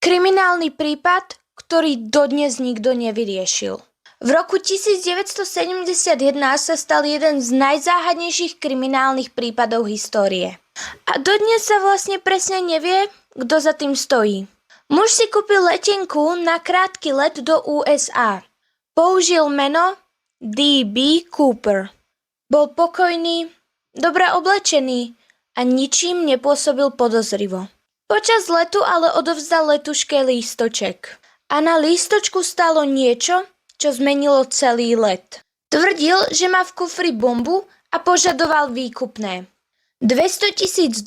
Kriminálny prípad, ktorý dodnes nikto nevyriešil. V roku 1971 sa stal jeden z najzáhadnejších kriminálnych prípadov histórie. A dodnes sa vlastne presne nevie, kto za tým stojí. Muž si kúpil letenku na krátky let do USA. Použil meno D.B. Cooper. Bol pokojný, dobre oblečený a ničím nepôsobil podozrivo. Počas letu ale odovzdal letuške lístoček. A na lístočku stálo niečo, čo zmenilo celý let. Tvrdil, že má v kufri bombu a požadoval výkupné. $200,000,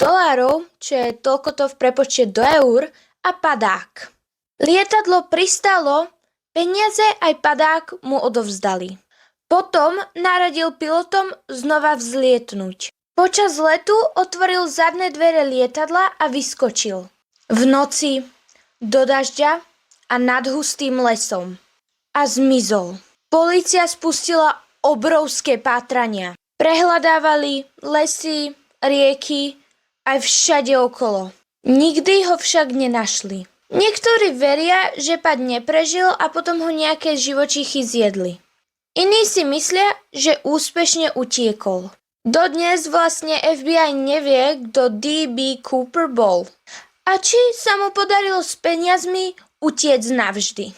čo je toľkoto v prepočte do eur, a padák. Lietadlo pristálo, peniaze aj padák mu odovzdali. Potom naradil pilotom znova vzlietnúť. Počas letu otvoril zadné dvere lietadla a vyskočil. V noci, do dažďa a nad hustým lesom. A zmizol. Polícia spustila obrovské pátrania. Prehľadávali lesy, rieky, aj všade okolo. Nikdy ho však nenašli. Niektorí veria, že pad neprežil a potom ho nejaké živočíchy zjedli. Iní si myslia, že úspešne utiekol. Dodnes vlastne FBI nevie, kto D.B. Cooper bol. A či sa mu podarilo s peniazmi utiec navždy.